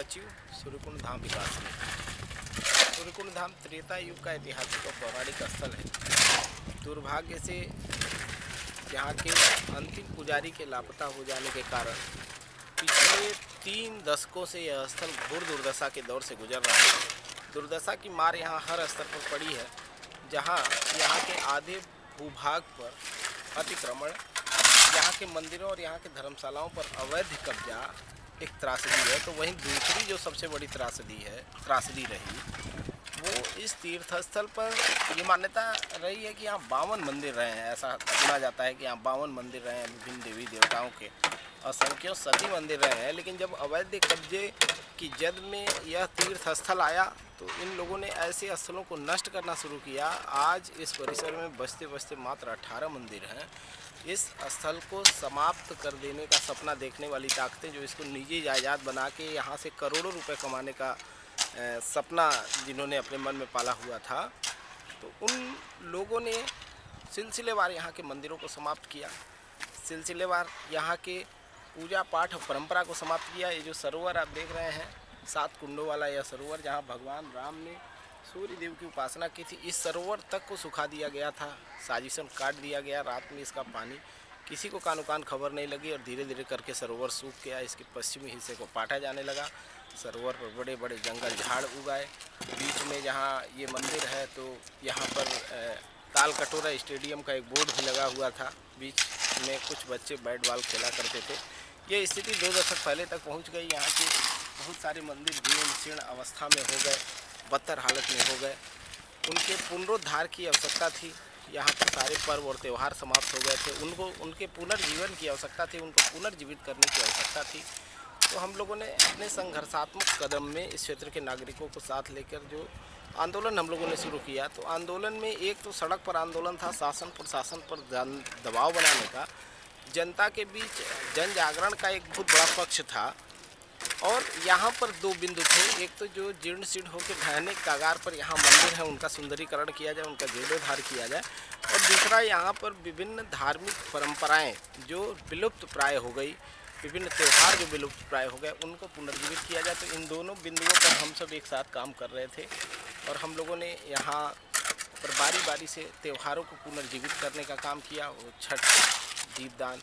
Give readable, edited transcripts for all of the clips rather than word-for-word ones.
सचिव सूर्यकुंड धाम विकास में। सूर्यकुंड धाम त्रेता युग का ऐतिहासिक और पौराणिक स्थल है। दुर्भाग्य से यहाँ के अंतिम पुजारी के लापता हो जाने के कारण पिछले 3 दशकों से यह स्थल घोर दुर्दशा के दौर से गुजर रहा है। दुर्दशा की मार यहाँ हर स्तर पर पड़ी है, जहाँ यहाँ के आधे भूभाग पर अतिक्रमण, यहाँ के मंदिरों और यहाँ के धर्मशालाओं पर अवैध कब्जा एक त्रासदी है। तो वहीं दूसरी जो सबसे बड़ी त्रासदी रही वो इस तीर्थ स्थल पर ये मान्यता रही है कि यहाँ 52 मंदिर रहे हैं। ऐसा सुना जाता है कि यहाँ 52 मंदिर रहे हैं, विभिन्न देवी देवताओं के असंख्यों सती मंदिर रहे हैं। लेकिन जब अवैध कब्जे की जद में यह तीर्थ स्थल आया तो इन लोगों ने ऐसे स्थलों को नष्ट करना शुरू किया। आज इस परिसर में बसते बसते मात्र 18 मंदिर हैं। इस स्थल को समाप्त कर देने का सपना देखने वाली ताकतें, जो इसको निजी जायदाद बना के यहाँ से करोड़ों रुपए कमाने का सपना जिन्होंने अपने मन में पाला हुआ था, तो उन लोगों ने सिलसिलेवार यहाँ के मंदिरों को समाप्त किया, सिलसिलेवार यहाँ के पूजा पाठ और परंपरा को समाप्त किया। ये जो सरोवर आप देख रहे हैं, 7 कुंडों वाला यह सरोवर, जहाँ भगवान राम ने सूर्य देव की उपासना की थी, इस सरोवर तक को सुखा दिया गया था, साजिशन काट दिया गया। रात में इसका पानी किसी को कानो कान खबर नहीं लगी और धीरे धीरे करके सरोवर सूख गया। इसके पश्चिमी हिस्से को पाटा जाने लगा। सरोवर पर बड़े बड़े जंगल झाड़ उगाए। बीच में जहाँ ये मंदिर है तो यहाँ पर ताल कटोरा स्टेडियम का एक बोर्ड भी लगा हुआ था। बीच में कुछ बच्चे बैट बॉल खेला करते थे। ये स्थिति 2 दशक पहले तक पहुँच गई। यहाँ के बहुत सारे मंदिर जीर्ण शीर्ण अवस्था में हो गए, बदतर हालत में हो गए। उनके पुनरुद्धार की आवश्यकता थी। यहाँ पर सारे पर्व और त्यौहार समाप्त हो गए थे, उनके पुनर्जीवन की आवश्यकता थी, उनको पुनर्जीवित करने की आवश्यकता थी। तो हम लोगों ने अपने संघर्षात्मक कदम में इस क्षेत्र के नागरिकों को साथ लेकर जो आंदोलन हम लोगों ने शुरू किया, तो आंदोलन में एक तो सड़क पर आंदोलन था, शासन प्रशासन पर दबाव बनाने का, जनता के बीच जन जागरण का एक बहुत बड़ा पक्ष था। और यहाँ पर 2 बिंदु थे। एक तो जो जीर्ण शीर्ण होकर ढहने के कगार पर यहाँ मंदिर है, उनका सुंदरीकरण किया जाए, उनका जीर्णोद्धार किया जाए। और दूसरा, यहाँ पर विभिन्न धार्मिक परंपराएं जो विलुप्त प्राय हो गई, विभिन्न त्यौहार जो विलुप्त प्राय हो गए, उनको पुनर्जीवित किया जाए। तो इन दोनों बिंदुओं पर हम सब एक साथ काम कर रहे थे और हम लोगों ने यहाँ पर बारी बारी से त्योहारों को पुनर्जीवित करने का काम किया। वो छठ, दीपदान,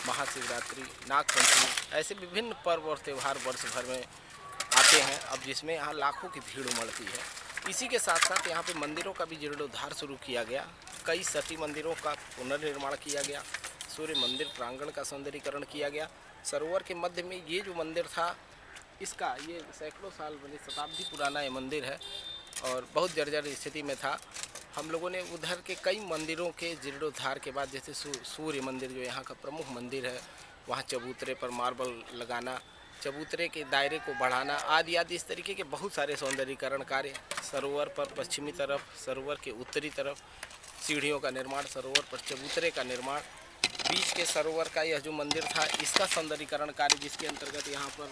महाशिवरात्रि, नागपंचमी, ऐसे विभिन्न पर्व और त्यौहार वर्ष भर में आते हैं, अब जिसमें यहाँ लाखों की भीड़ उमड़ती है। इसी के साथ साथ यहाँ पे मंदिरों का भी जीर्णोद्धार शुरू किया गया। कई सती मंदिरों का पुनर्निर्माण किया गया। सूर्य मंदिर प्रांगण का सौंदर्यीकरण किया गया। सरोवर के मध्य में ये जो मंदिर था, इसका ये सैकड़ों साल बनी, शताब्दी पुराना ये मंदिर है और बहुत जर्जर स्थिति में था। हम लोगों ने उधर के कई मंदिरों के जीर्णोद्धार के बाद, जैसे सूर्य मंदिर जो यहाँ का प्रमुख मंदिर है, वहाँ चबूतरे पर मार्बल लगाना, चबूतरे के दायरे को बढ़ाना आदि आदि, इस तरीके के बहुत सारे सौंदर्यीकरण कार्य। सरोवर पर पश्चिमी तरफ, सरोवर के उत्तरी तरफ सीढ़ियों का निर्माण, सरोवर पर चबूतरे का निर्माण, बीच के सरोवर का यह जो मंदिर था इसका सौंदर्यीकरण कार्य, जिसके अंतर्गत यहाँ पर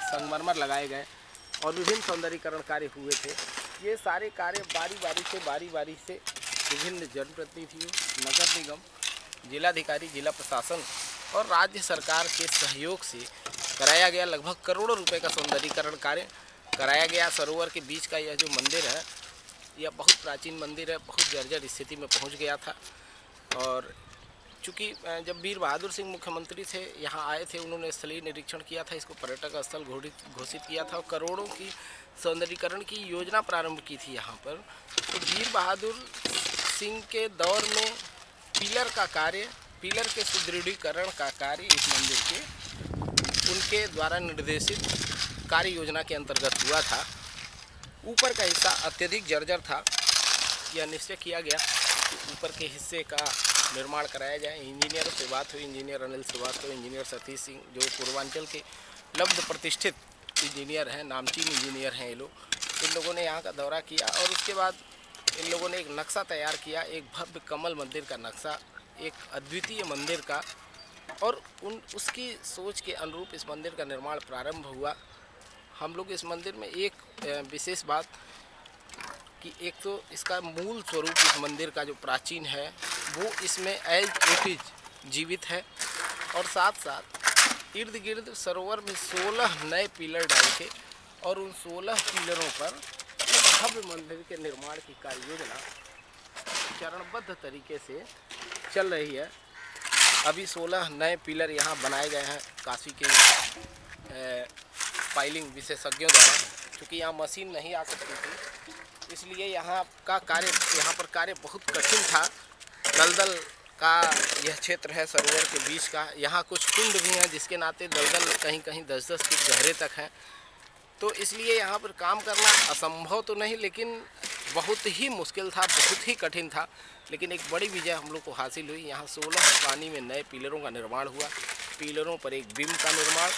संगमरमर लगाए गए और विभिन्न सौंदर्यीकरण कार्य हुए थे। ये सारे कार्य बारी बारी से विभिन्न जनप्रतिनिधियों, नगर निगम, जिलाधिकारी, जिला प्रशासन और राज्य सरकार के सहयोग से कराया गया। लगभग करोड़ों रुपए का सौंदर्यीकरण कार्य कराया गया। सरोवर के बीच का यह जो मंदिर है, यह बहुत प्राचीन मंदिर है, बहुत जर्जर स्थिति में पहुंच गया था। और चूँकि जब वीर बहादुर सिंह मुख्यमंत्री थे, यहाँ आए थे, उन्होंने स्थलीय निरीक्षण किया था, इसको पर्यटक स्थल घोषित किया था और करोड़ों की सौंदर्यीकरण की योजना प्रारंभ की थी यहाँ पर। तो वीर बहादुर सिंह के दौर में पिलर के सुदृढ़ीकरण का कार्य इस मंदिर के उनके द्वारा निर्देशित कार्य योजना के अंतर्गत हुआ था। ऊपर का हिस्सा अत्यधिक जर्जर था। यह निश्चय किया गया कि ऊपर के हिस्से का निर्माण कराया जाए। इंजीनियरों से बात हुई, इंजीनियर अनिल श्रीवास्तव, इंजीनियर सतीश सिंह, जो पूर्वांचल के लब्ध प्रतिष्ठित इंजीनियर हैं, नामचीन इंजीनियर हैं ये लोग। इन लोगों ने यहाँ का दौरा किया और उसके बाद इन लोगों ने एक नक्शा तैयार किया, एक भव्य कमल मंदिर का नक्शा, एक अद्वितीय मंदिर का। और उसकी सोच के अनुरूप इस मंदिर का निर्माण प्रारंभ हुआ। हम लोग इस मंदिर में एक विशेष बात कि एक तो इसका मूल स्वरूप इस मंदिर का जो प्राचीन है वो इसमें एज इट इज जीवित है और साथ साथ इर्द गिर्द सरोवर में 16 नए पिलर डाल के और उन 16 पिलरों पर एक भव्य मंदिर के निर्माण की कार्य योजना चरणबद्ध तरीके से चल रही है। अभी 16 नए पिलर यहाँ बनाए गए हैं काशी के फाइलिंग विशेषज्ञों द्वारा। क्योंकि यहाँ मशीन नहीं आ सकती थी, इसलिए यहाँ पर कार्य बहुत कठिन था। दलदल का यह क्षेत्र है सरोवर के बीच का। यहाँ कुछ कुंड भी हैं जिसके नाते दलदल कहीं कहीं 10-10 फीट गहरे तक हैं। तो इसलिए यहाँ पर काम करना असंभव तो नहीं, लेकिन बहुत ही मुश्किल था, बहुत ही कठिन था। लेकिन एक बड़ी विजय हम लोग को हासिल हुई। यहाँ 16 पानी में नए पिलरों का निर्माण हुआ। पिलरों पर एक बीम का निर्माण,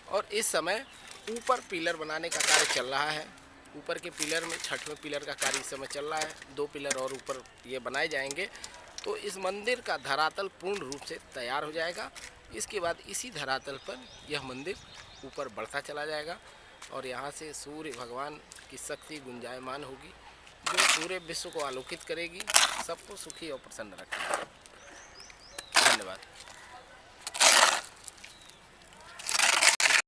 और इस समय ऊपर पिलर बनाने का कार्य चल रहा है। ऊपर के पिलर में 6वें पिलर का कार्य इस समय चल रहा है। 2 पिलर और ऊपर ये बनाए जाएंगे तो इस मंदिर का धरातल पूर्ण रूप से तैयार हो जाएगा। इसके बाद इसी धरातल पर यह मंदिर ऊपर बढ़ता चला जाएगा और यहाँ से सूर्य भगवान की शक्ति गुंजायमान होगी, जो पूरे विश्व को आलोकित करेगी, सबको सुखी और प्रसन्न रखेगी। धन्यवाद।